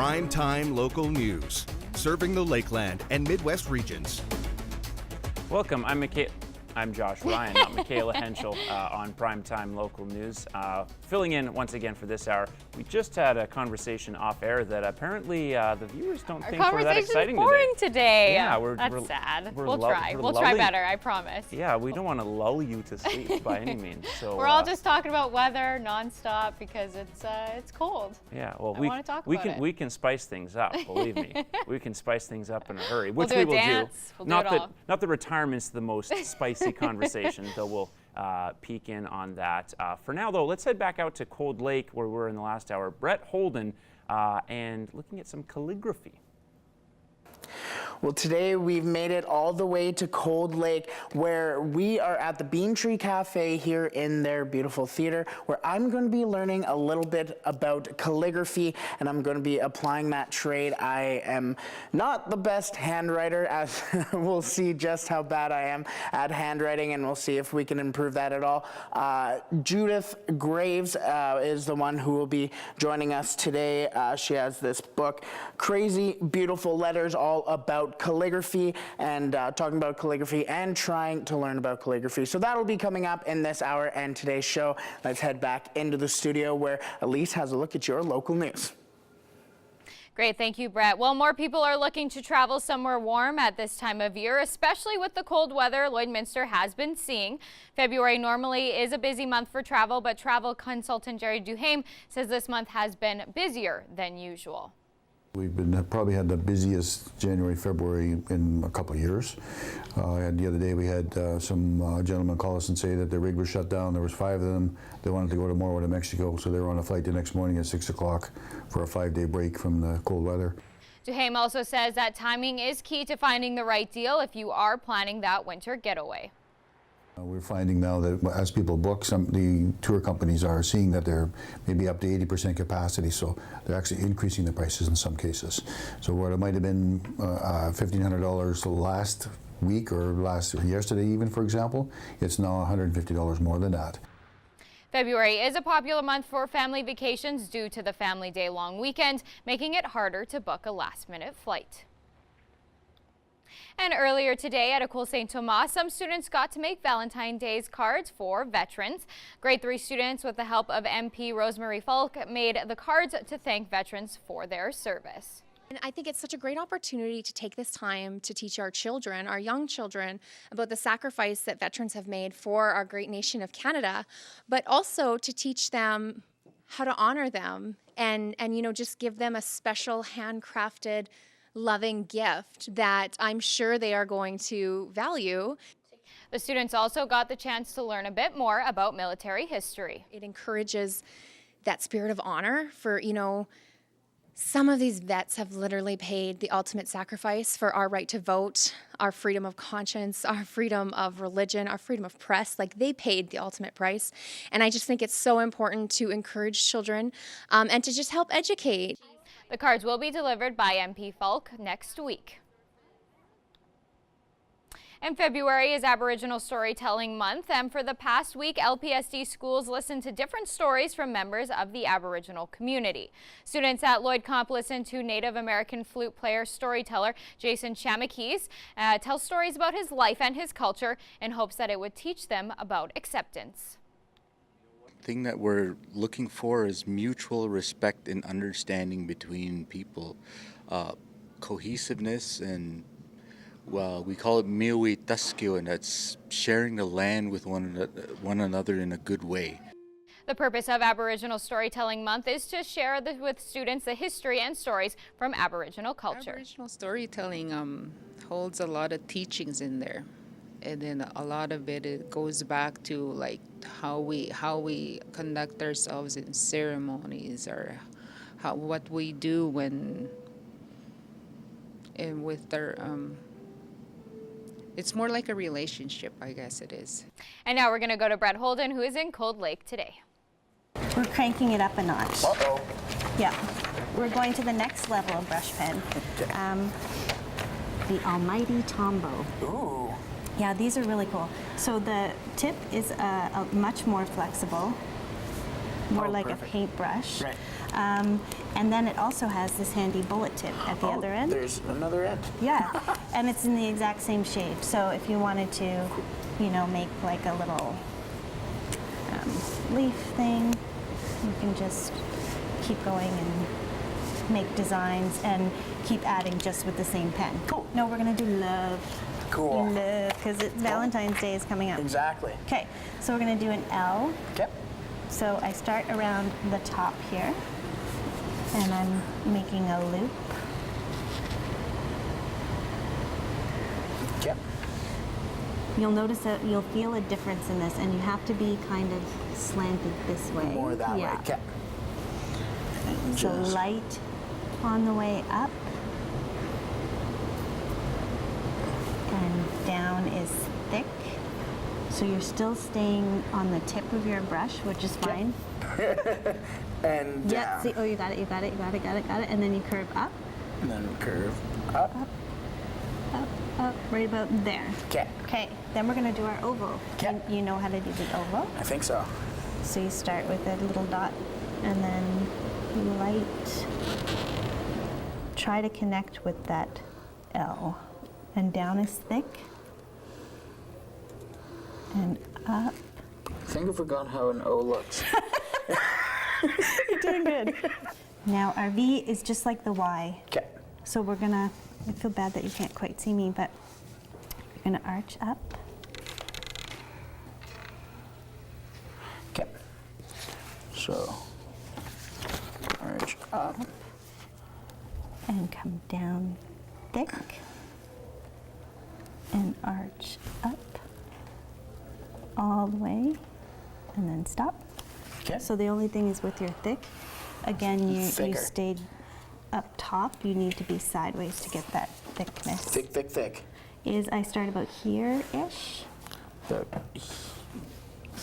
Primetime local news, serving the Lakeland and Midwest regions. Welcome, I'm Josh Ryan, not Michaela Henschel, on Primetime Local News. Filling in once again for this hour. We just had a conversation off air that apparently the viewers don't think we're that exciting today. Our conversation's boring today. Yeah, That's sad. We'll try. We'll try better, I promise. Yeah, we don't want to lull you to sleep by any means. So we're all just talking about weather nonstop because it's cold. Yeah, well, we can spice things up. Believe me, we can spice things up in a hurry, which we will do. Not the retirement's the most spicy conversation, though we'll peek in on that. For now, though, let's head back out to Cold Lake, where we were in the last hour. Brett Holden, and looking at some calligraphy. Well, today we've made it all the way to Cold Lake, where we are at the Bean Tree Cafe here in their beautiful theater, where I'm going to be learning a little bit about calligraphy, and I'm going to be applying that trade. I am not the best handwriter, as we'll see just how bad I am at handwriting, and we'll see if we can improve that at all. Judith Graves is the one who will be joining us today. She has this book, Crazy Beautiful Letters, all about calligraphy, and talking about calligraphy and trying to learn about calligraphy. So that'll be coming up in this hour and today's show. Let's head back into the studio where Elise has a look at your local news. Great, thank you, Brett. Well, more people are looking to travel somewhere warm at this time of year, especially with the cold weather Lloydminster has been seeing. February normally is a busy month for travel, but travel consultant Jerry Duhame says this month has been busier than usual. We've probably had the busiest January, February in a couple of years. And the other day we had some gentlemen call us and say that their rig was shut down. There was 5 of them. They wanted to go tomorrow to Mexico, so they were on a flight the next morning at 6 o'clock for a 5-day break from the cold weather. Duhame also says that timing is key to finding the right deal if you are planning that winter getaway. We're finding now that as people book, the tour companies are seeing that they're maybe up to 80% capacity, so they're actually increasing the prices in some cases. So where it might have been $1,500 last week or yesterday even, for example, it's now $150 more than that. February is a popular month for family vacations due to the Family Day long weekend, making it harder to book a last-minute flight. And earlier today at École Saint-Thomas, some students got to make Valentine's Day cards for veterans. Grade 3 students, with the help of MP Rosemary Falk, made the cards to thank veterans for their service. And I think it's such a great opportunity to take this time to teach our children, our young children, about the sacrifice that veterans have made for our great nation of Canada, but also to teach them how to honor them and you know, just give them a special handcrafted loving gift that I'm sure they are going to value. The students also got the chance to learn a bit more about military history. It encourages that spirit of honor for, you know, some of these vets have literally paid the ultimate sacrifice for our right to vote, our freedom of conscience, our freedom of religion, our freedom of press. Like, they paid the ultimate price. And I just think it's so important to encourage children and to just help educate. The cards will be delivered by MP Falk next week. And February is Aboriginal Storytelling Month, and for the past week, LPSD schools listened to different stories from members of the Aboriginal community. Students at Lloyd Comp listened to Native American flute player storyteller Jason Chamakis tell stories about his life and his culture in hopes that it would teach them about acceptance. Thing that we're looking for is mutual respect and understanding between people, cohesiveness, and well, we call it miwi taskio, and that's sharing the land with one another in a good way. The purpose of Aboriginal Storytelling Month is to share with students the history and stories from Aboriginal culture. Aboriginal storytelling holds a lot of teachings in there. And then a lot of it goes back to like how we conduct ourselves in ceremonies, or what we do when and with our it's more like a relationship, I guess it is. And now we're going to go to Brett Holden, who is in Cold Lake today. We're cranking it up a notch. Uh-oh. Yeah, we're going to the next level of brush pen. The Almighty Tombow. Ooh. Yeah, these are really cool. So the tip is much more flexible, more like perfect. a paintbrush. Right. And then it also has this handy bullet tip at the other end. There's another end. Yeah, and it's in the exact same shape. So if you wanted to, you know, make like a little leaf thing, you can just keep going and make designs and keep adding just with the same pen. Cool. No, we're gonna do love. Cool. Love, because Valentine's Day is coming up. Exactly. Okay, so we're gonna do an L. Okay. So I start around the top here, and I'm making a loop. Okay. You'll notice that you'll feel a difference in this, and you have to be kind of slanted this way. More that way. Okay. So light on the way up, and down is thick. So you're still staying on the tip of your brush, which is fine. And down. Yeah, see, oh, you got it, got it. And then you curve up. And then curve up. Up, right about there. Okay. Okay, then we're gonna do our oval. Okay. You know how to do the oval? I think so. So you start with a little dot, and then light. Try to connect with that L. And down is thick. And up. I think I forgot how an O looks. You're doing good. Now our V is just like the Y. Okay. So we're gonna, I feel bad that you can't quite see me, but you're gonna arch up. Okay. So, arch up. And come down thick. And arch up. All the way. And then stop. Okay. So the only thing is with your thick, again, you Thicker. stayed up top. You need to be sideways to get that thickness. Thick, thick, thick. Is I start about here-ish. So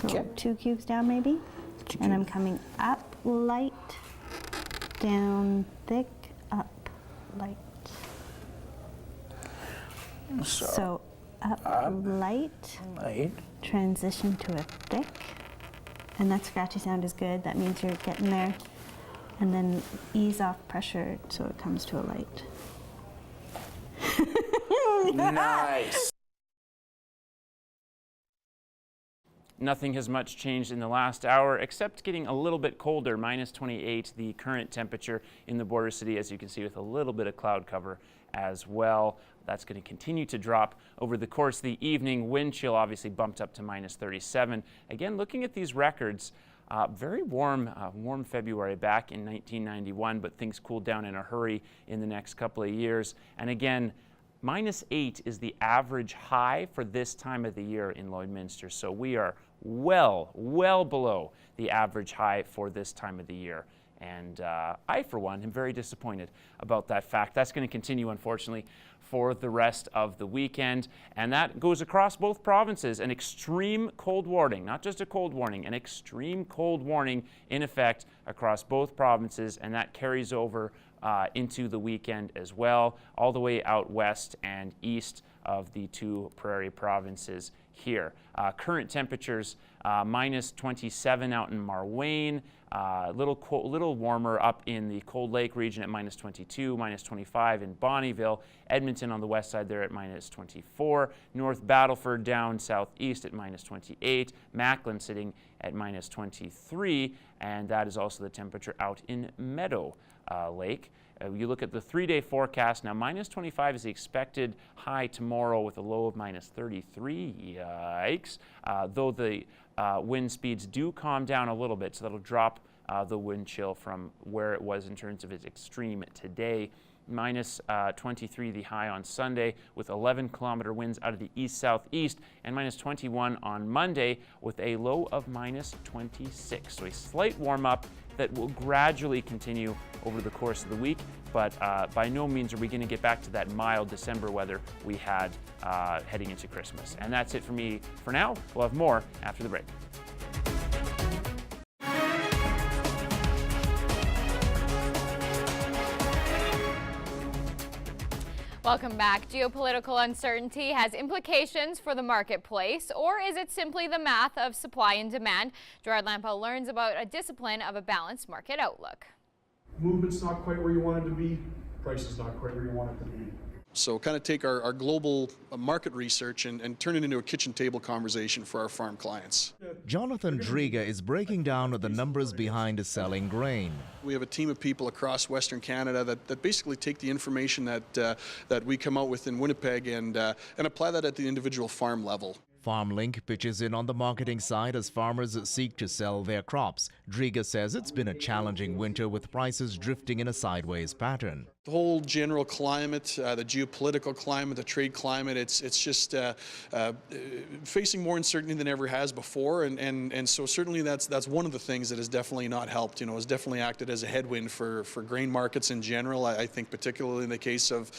Okay. 2 cubes down maybe. And I'm coming up light, down thick, up light. So up light, transition to a thick. And that scratchy sound is good. That means you're getting there. And then ease off pressure so it comes to a light. Nice. Nothing has much changed in the last hour except getting a little bit colder, minus 28, the current temperature in the border city, as you can see, with a little bit of cloud cover as well. That's going to continue to drop over the course of the evening. Wind chill obviously bumped up to minus 37. Again, looking at these records, very warm, warm February back in 1991, but things cooled down in a hurry in the next couple of years. And again, minus 8 is the average high for this time of the year in Lloydminster. So we are well below the average high for this time of the year. And I, for one, am very disappointed about that fact. That's going to continue, unfortunately, for the rest of the weekend. And that goes across both provinces. An extreme cold warning, not just a cold warning, an extreme cold warning in effect across both provinces. And that carries over into the weekend as well, all the way out west and east of the two prairie provinces here. Current temperatures, minus 27 out in Marwayne, little warmer up in the Cold Lake region at minus 22, minus 25 in Bonnyville, Edmonton on the west side there at minus 24, North Battleford down southeast at minus 28, Macklin sitting at minus 23, and that is also the temperature out in Meadow Lake. You look at the 3-day forecast now, minus 25 is the expected high tomorrow with a low of minus 33. Yikes. Though the wind speeds do calm down a little bit, so that'll drop the wind chill from where it was in terms of its extreme today. Minus 23 the high on Sunday with 11-kilometer winds out of the east-southeast, and minus 21 on Monday with a low of minus 26. So a slight warm-up that will gradually continue over the course of the week, but by no means are we going to get back to that mild December weather we had heading into Christmas. And that's it for me for now. We'll have more after the break. Welcome back. Geopolitical uncertainty has implications for the marketplace, or is it simply the math of supply and demand? Gerard Lampa learns about a discipline of a balanced market outlook. Movement's not quite where you want it to be, price is not quite where you want it to be. So kind of take our global market research and turn it into a kitchen table conversation for our farm clients. Jonathan Driga is breaking down the numbers behind selling grain. We have a team of people across Western Canada that basically take the information that we come out with in Winnipeg and apply that at the individual farm level. FarmLink pitches in on the marketing side as farmers seek to sell their crops. Driga says it's been a challenging winter with prices drifting in a sideways pattern. The whole general climate, the geopolitical climate, the trade climate, it's just facing more uncertainty than ever has before, and so certainly that's one of the things that has definitely not helped. You know, has definitely acted as a headwind for grain markets in general. I think particularly in the case of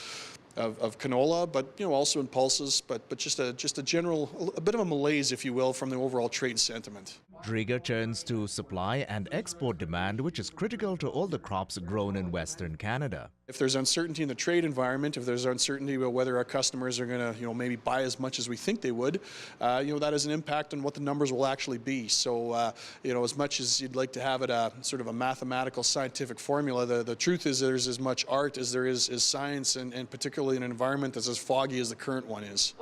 canola, but you know, also in pulses, but just a general, a bit of a malaise, if you will, from the overall trade sentiment. Driga turns to supply and export demand, which is critical to all the crops grown in Western Canada. If there's uncertainty in the trade environment, if there's uncertainty about whether our customers are going to, maybe buy as much as we think they would, that has an impact on what the numbers will actually be. So, as much as you'd like to have it a sort of a mathematical, scientific formula, the truth is there's as much art as there is science, and particularly in an environment that's as foggy as the current one is.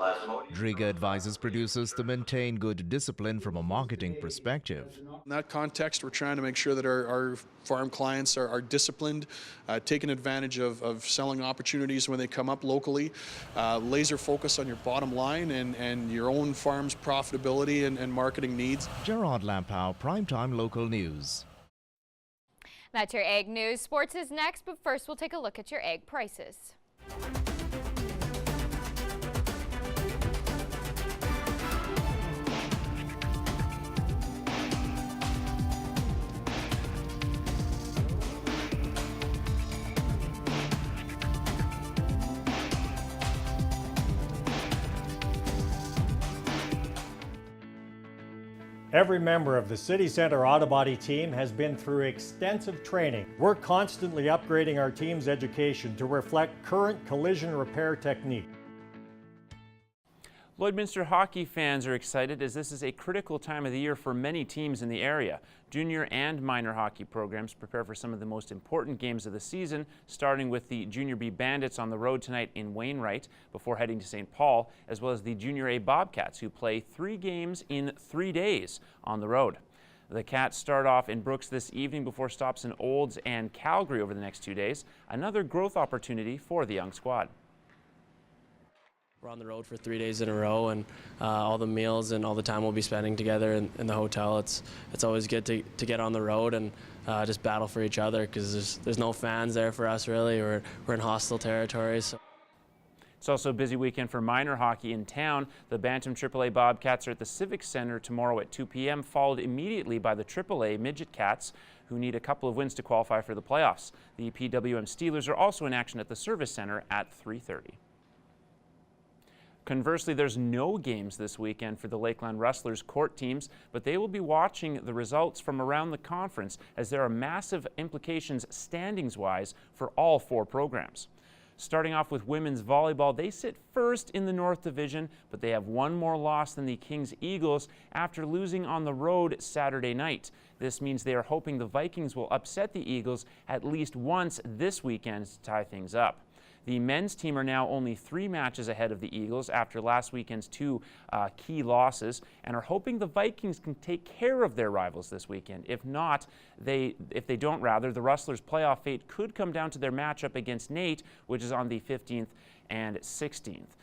Driga advises producers to maintain good discipline from a marketing perspective. In that context, we're trying to make sure that our farm clients are disciplined, taking advantage of selling opportunities when they come up locally, laser focus on your bottom line and your own farm's profitability and marketing needs. Gerard Lampow, Primetime Local News. That's your egg news. Sports is next, but first we'll take a look at your egg prices. Every member of the City Centre Auto Body team has been through extensive training. We're constantly upgrading our team's education to reflect current collision repair technique. Lloydminster hockey fans are excited as this is a critical time of the year for many teams in the area. Junior and minor hockey programs prepare for some of the most important games of the season, starting with the Junior B Bandits on the road tonight in Wainwright before heading to St. Paul, as well as the Junior A Bobcats, who play 3 games in 3 days on the road. The Cats start off in Brooks this evening before stops in Olds and Calgary over the next 2 days, another growth opportunity for the young squad. We're on the road for 3 days in a row, and all the meals and all the time we'll be spending together in the hotel. It's always good to get on the road and just battle for each other, because there's no fans there for us really. We're in hostile territories. So. It's also a busy weekend for minor hockey in town. The Bantam AAA Bobcats are at the Civic Center tomorrow at 2 p.m., followed immediately by the AAA Midget Cats, who need a couple of wins to qualify for the playoffs. The PWM Steelers are also in action at the Service Center at 3:30. Conversely, there's no games this weekend for the Lakeland Rustlers court teams, but they will be watching the results from around the conference as there are massive implications standings-wise for all 4 programs. Starting off with women's volleyball, they sit first in the North Division, but they have 1 more loss than the Kings Eagles after losing on the road Saturday night. This means they are hoping the Vikings will upset the Eagles at least once this weekend to tie things up. The men's team are now only 3 matches ahead of the Eagles after last weekend's 2 key losses, and are hoping the Vikings can take care of their rivals this weekend. If they don't, the Rustlers' playoff fate could come down to their matchup against Nate, which is on the 15th and 16th.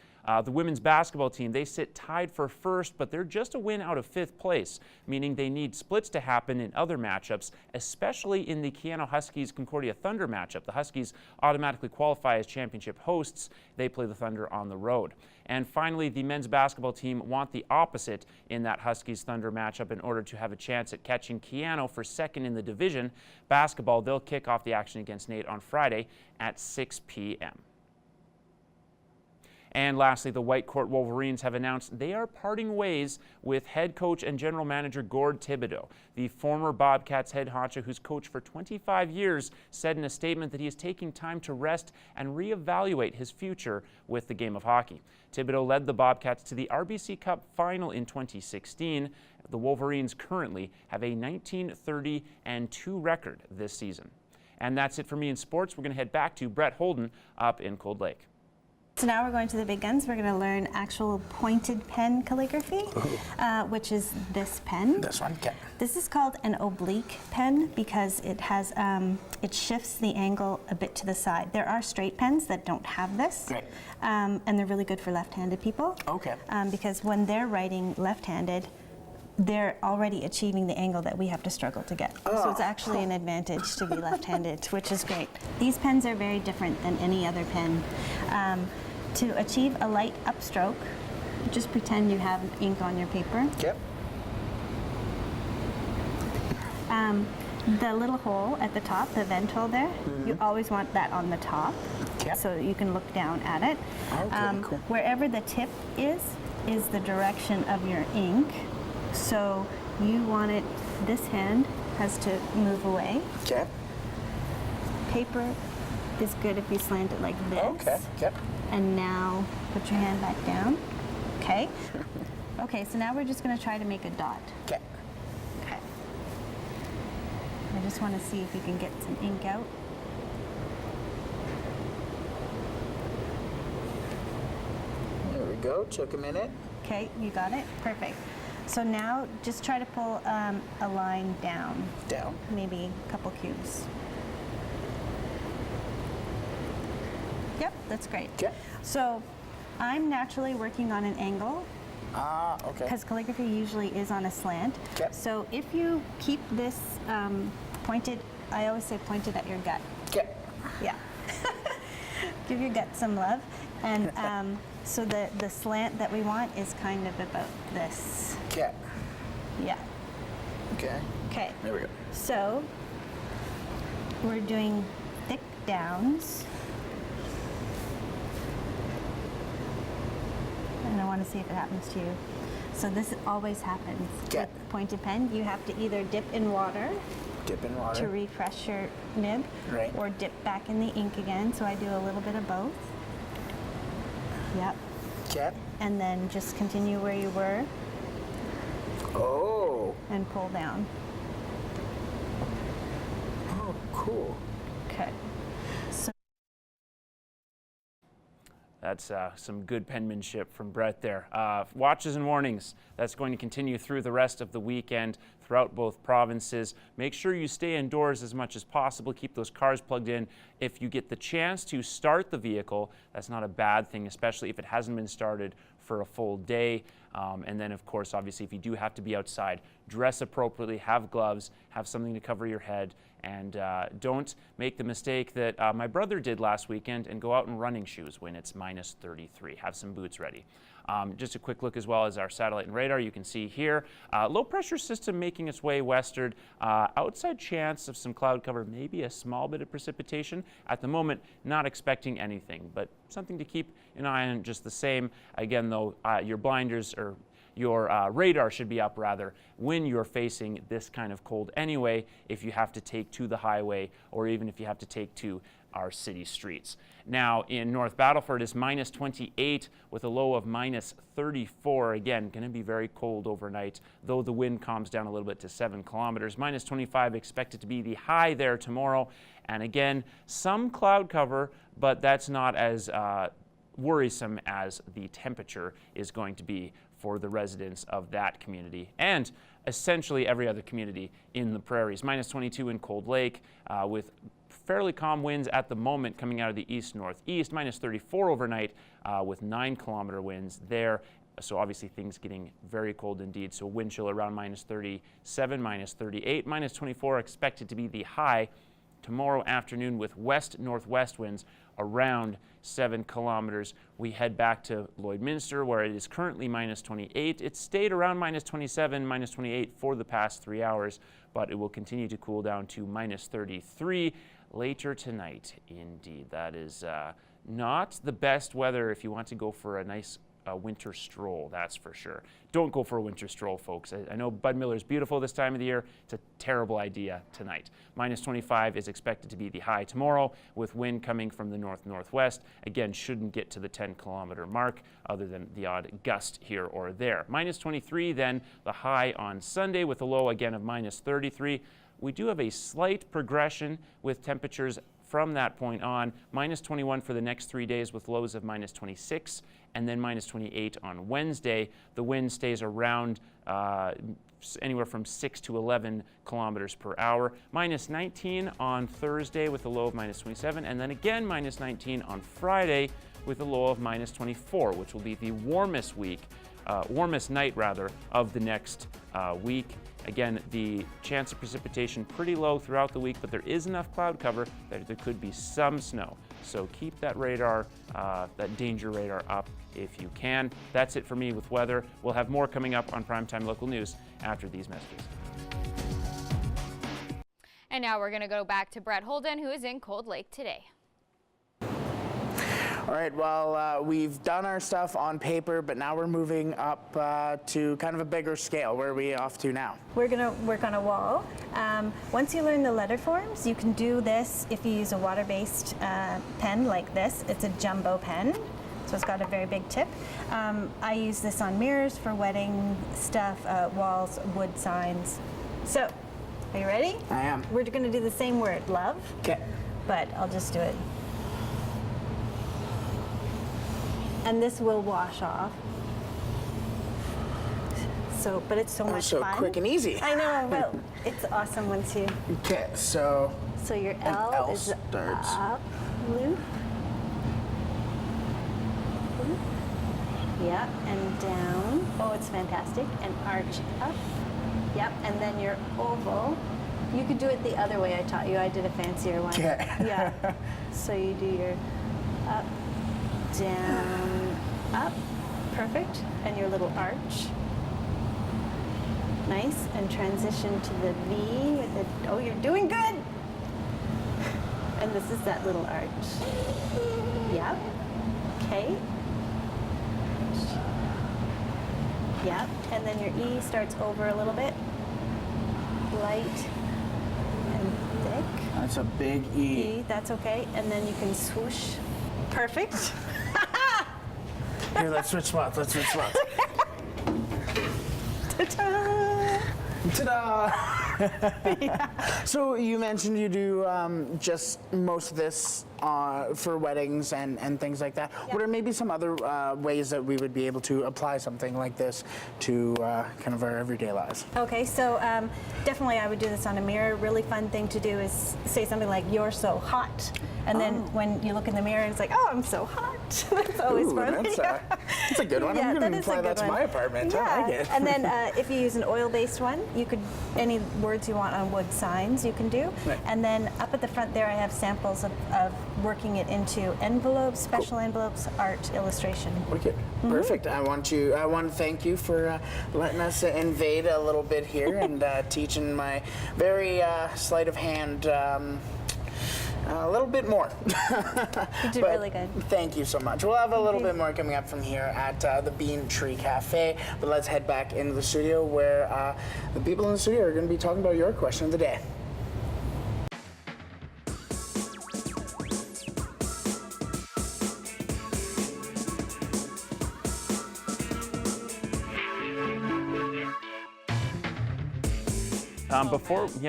The women's basketball team, they sit tied for first, but they're just a win out of 5th place, meaning they need splits to happen in other matchups, especially in the Keano Huskies-Concordia Thunder matchup. The Huskies automatically qualify as championship hosts. They play the Thunder on the road. And finally, the men's basketball team want the opposite in that Huskies-Thunder matchup in order to have a chance at catching Keano for 2nd in the division. Basketball, they'll kick off the action against Nate on Friday at 6 p.m. And lastly, the Whitecourt Wolverines have announced they are parting ways with head coach and general manager Gord Thibodeau. The former Bobcats head honcho, who's coached for 25 years, said in a statement that he is taking time to rest and reevaluate his future with the game of hockey. Thibodeau led the Bobcats to the RBC Cup final in 2016. The Wolverines currently have a 19-30-2 record this season. And that's it for me in sports. We're going to head back to Brett Holden up in Cold Lake. So now we're going to the big guns. We're going to learn actual pointed pen calligraphy, which is this pen. This one, okay. This is called an oblique pen because it has it shifts the angle a bit to the side. There are straight pens that don't have this, Great. And they're really good for left-handed people. Okay. Because when they're writing left-handed, they're already achieving the angle that we have to struggle to get. So it's actually an advantage to be left-handed, which is great. These pens are very different than any other pen. To achieve a light upstroke, just pretend you have ink on your paper. Yep. The little hole at the top, the vent hole there, you always want that on the top, so you can look down at it. Okay, cool. Wherever the tip is the direction of your ink. So you want it, this hand has to move away. Okay. Paper is good if you slant it like this. Okay, okay. And now put your hand back down. Okay. Okay, so now we're just going to try to make a dot. Okay. Okay. I just want to see if you can get some ink out. There we go. Took a minute. Okay, you got it. Perfect. So now just try to pull a line down. Down. Maybe a couple cubes. Yep, that's great. Okay. So I'm naturally working on an angle. Okay. Because calligraphy usually is on a slant. Okay. So if you keep this pointed, I always say pointed at your gut. Okay. Yeah. Give your gut some love. And so the slant that we want is kind of about this. Okay. Yeah. Okay. Okay. There we go. So we're doing thick downs. And I want to see if it happens to you. So this always happens. Okay. With pointed pen, you have to either dip in water. Dip in water. To refresh your nib. Right. Or dip back in the ink again. So I do a little bit of both. Yep. Okay. And then just continue where you were. Oh. And pull down. Oh, cool. Okay. So That's some good penmanship from Brett there. Watches and warnings. That's going to continue through the rest of the weekend throughout both provinces. Make sure you stay indoors as much as possible. Keep those cars plugged in. If you get the chance to start the vehicle, that's not a bad thing, especially if it hasn't been started for a full day. And then, of course, obviously, if you do have to be outside, dress appropriately, have gloves, have something to cover your head, and don't make the mistake that my brother did last weekend and go out in running shoes when it's minus 33. Have some boots ready. Just a quick look as well as our satellite and radar. You can see here, low pressure system making its way westward. Outside chance of some cloud cover, maybe a small bit of precipitation. At the moment, not expecting anything, but something to keep an eye on just the same. Again, though, your blinders or your radar should be up rather when you're facing this kind of cold anyway, if you have to take to the highway or even if you have to take to our city streets. Now in North Battleford is minus 28 with a low of minus 34. Again, going to be very cold overnight, though the wind calms down a little bit to 7 kilometers. Minus 25 expected to be the high there tomorrow. And again, some cloud cover, but that's not as worrisome as the temperature is going to be for the residents of that community and essentially every other community in the prairies. Minus 22 in Cold Lake with fairly calm winds at the moment coming out of the east-northeast. Minus 34 overnight with 9-kilometer winds there. So obviously things getting very cold indeed. So wind chill around minus 37, minus 38, minus 24 expected to be the high tomorrow afternoon with west-northwest winds around 7 kilometers. We head back to Lloydminster where it is currently minus 28. It stayed around minus 27, minus 28 for the past 3 hours, but it will continue to cool down to minus 33 later tonight. Indeed, that is not the best weather if you want to go for a nice winter stroll, that's for sure. Don't go for a winter stroll, folks. I know Bud Miller is beautiful this time of the year. It's a terrible idea tonight. Minus 25 is expected to be the high tomorrow with wind coming from the north-northwest. Again, shouldn't get to the 10-kilometer mark other than the odd gust here or there. Minus 23 then the high on Sunday with a low again of minus 33. we do have a slight progression with temperatures from that point on. -21 for the next 3 days with lows of -26 and then -28 on Wednesday. The wind stays around anywhere from 6 to 11 kilometers per hour. -19 on Thursday with a low of -27, and then again -19 on Friday with a low of -24, which will be the warmest night of the next week. Again, the chance of precipitation pretty low throughout the week, but there is enough cloud cover that there could be some snow. So keep that radar, that danger radar up if you can. That's it for me with weather. We'll have more coming up on Primetime Local News after these messages. And now we're going to go back to Brett Holden, who is in Cold Lake today. All right, well, we've done our stuff on paper, but now we're moving up to kind of a bigger scale. Where are we off to now? We're going to work on a wall. Once you learn the letter forms, you can do this if you use a water-based pen like this. It's a jumbo pen, so it's got a very big tip. I use this on mirrors for wedding stuff, walls, wood signs. So, are you ready? I am. We're going to do the same word, love. Okay. But I'll just do it. And this will wash off. So, but it's so much so fun. Quick and easy. I know, but it's awesome once you. Okay, so. So your L is starts. Up, loop. Yep, and down. Oh, it's fantastic. And arch up. Yep, and then your oval. You could do it the other way I taught you. I did a fancier one. Okay. Yeah. So you do your up, down, up. Perfect. And your little arch. Nice. And transition to the V with the, oh, you're doing good. And this is that little arch. Yep. Okay. Yep. And then your E starts over a little bit. Light and thick. That's a big E. That's okay. And then you can swoosh. Perfect. Here, let's switch spots. Ta-da! Ta-da! Yeah. So you mentioned you do just most of this for weddings and things like that. Yeah. What are maybe some other ways that we would be able to apply something like this to kind of our everyday lives? Okay, so definitely I would do this on a mirror. Really fun thing to do is say something like, "You're so hot." And then when you look in the mirror, it's like, "Oh, I'm so hot." That's always fun. That's a good one. Yeah, I'm going to that is a apply good that to one. my apartment. Yeah. I like it. And then if you use an oil-based one, you could, any words you want on wood signs you can do. Right. And then up at the front there I have samples of working it into envelopes, special envelopes, art, illustration. Wicked. Perfect. I want to thank you for letting us invade a little bit here and teaching my very sleight of hand a little bit more. You did really good. Thank you so much. We'll have a little bit more coming up from here at the Bean Tree Cafe, but let's head back into the studio where the people in the studio are going to be talking about your question of the day.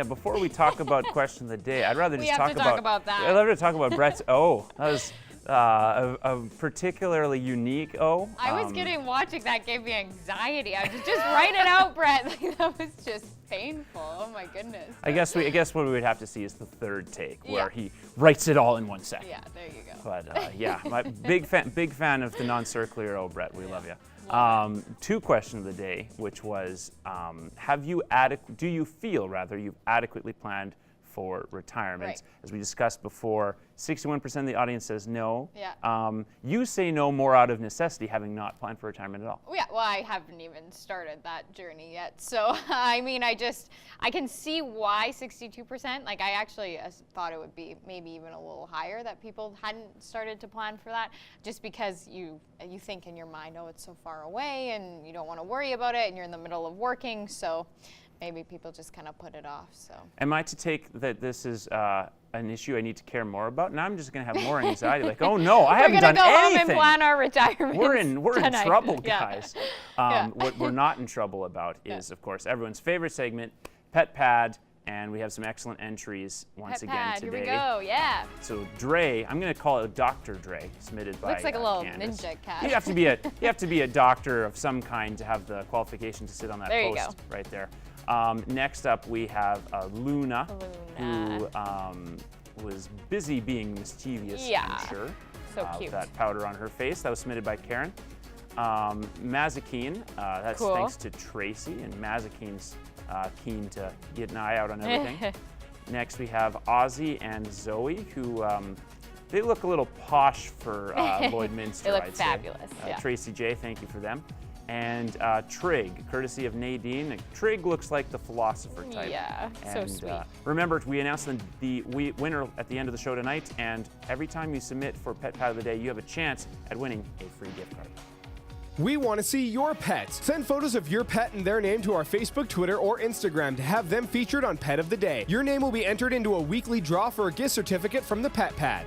Before we talk about question of the day, I'd rather just talk about that. I'd rather talk about Brett's O. That was a particularly unique O. I was watching that gave me anxiety. I was just write it out, Brett. Like, that was just painful. Oh my goodness. I guess what we would have to see is the third take where he writes it all in 1 second. Yeah, there you go. But yeah, my big fan of the non-circular O, Brett. We love you. Two question of the day, which was, do you feel you've adequately planned for retirement? Right. As we discussed before, 61% of the audience says no. Yeah. You say no more out of necessity, having not planned for retirement at all. Yeah, well, I haven't even started that journey yet. So, I mean, I can see why 62%. Like, I actually thought it would be maybe even a little higher that people hadn't started to plan for that, just because you think in your mind, oh, it's so far away and you don't want to worry about it and you're in the middle of working. So maybe people just kind of put it off. So. Am I to take that this is an issue I need to care more about? Now I'm just going to have more anxiety. Like, oh no, I haven't done anything. We're going to go home and plan our retirement. We're in trouble, Yeah. guys. What we're not in trouble about is, of course, everyone's favorite segment, Pet Pad. And we have some excellent entries once Pet again pad, today. Here we go, yeah. So Dre, I'm going to call it Dr. Dre, submitted by Looks like a little Candace. ninja cat. You have to be a doctor of some kind to have the qualification to sit on that There you post go. right there. Next up, we have Luna, who was busy being mischievous, I'm sure. So cute. That powder on her face. That was submitted by Karen. Mazakeen, that's thanks to Tracy, and Mazakeen's keen to get an eye out on everything. Next, we have Ozzy and Zoe, who they look a little posh for Lloydminster. They look I'd fabulous. Say. Yeah. Tracy J, thank you for them. And Trig, courtesy of Nadine. Trig looks like the philosopher type. Yeah, and, so sweet. Remember, we announced the winner at the end of the show tonight, and every time you submit for Pet Pad of the Day, you have a chance at winning a free gift card. We want to see your pets. Send photos of your pet and their name to our Facebook, Twitter, or Instagram to have them featured on Pet of the Day. Your name will be entered into a weekly draw for a gift certificate from the Pet Pad.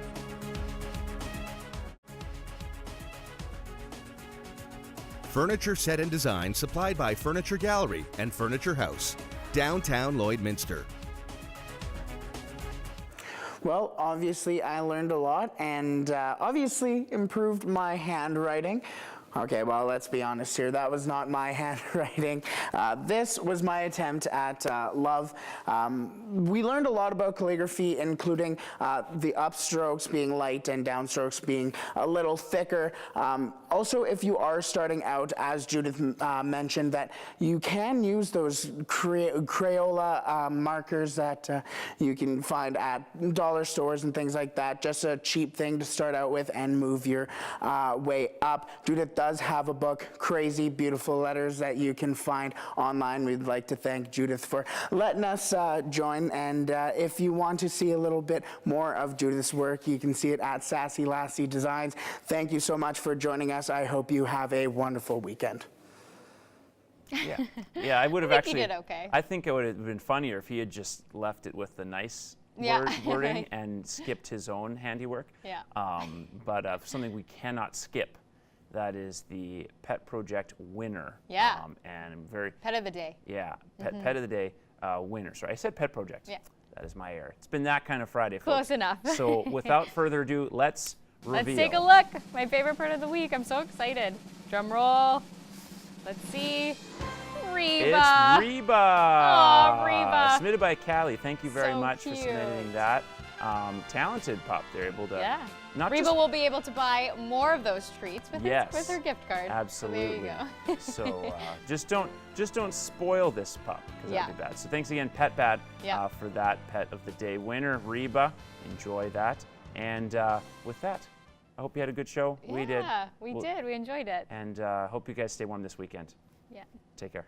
Furniture set and design supplied by Furniture Gallery and Furniture House, downtown Lloydminster. Well, obviously I learned a lot and obviously improved my handwriting. Okay, well, let's be honest here. That was not my handwriting. This was my attempt at love. We learned a lot about calligraphy, including the upstrokes being light and downstrokes being a little thicker. Also, if you are starting out, as Judith mentioned, that you can use those Crayola markers that you can find at dollar stores and things like that. Just a cheap thing to start out with and move your way up. Judith does have a book, Crazy Beautiful Letters, that you can find online. We'd like to thank Judith for letting us join, and if you want to see a little bit more of Judith's work, you can see it at Sassy Lassie Designs. Thank you so much for joining us. I hope you have a wonderful weekend. Yeah, I would have actually. He did okay. I think it would have been funnier if he had just left it with the nice wording and skipped his own handiwork. Yeah. But something we cannot skip. That is the Pet Project winner. Yeah. And I'm very Pet of the Day. Yeah, Pet of the Day winner. Sorry, I said Pet Project. Yeah. That is my error. It's been that kind of Friday, folks. Close enough. So without further ado, let's reveal. Let's take a look. My favorite part of the week. I'm so excited. Drum roll. Let's see. Reba. It's Reba. Oh, Reba. Submitted by Callie. Thank you very So much for cute. submitting that. Talented pup. They're able to. Yeah. Not Reba just will be able to buy more of those treats with, with her gift card. Absolutely. So there you So just don't spoil this pup, because that'd be bad. So thanks again, Pet Pad, for that Pet of the Day winner, Reba. Enjoy that. And with that, I hope you had a good show. Yeah, we did. We did. We enjoyed it. And hope you guys stay warm this weekend. Yeah. Take care.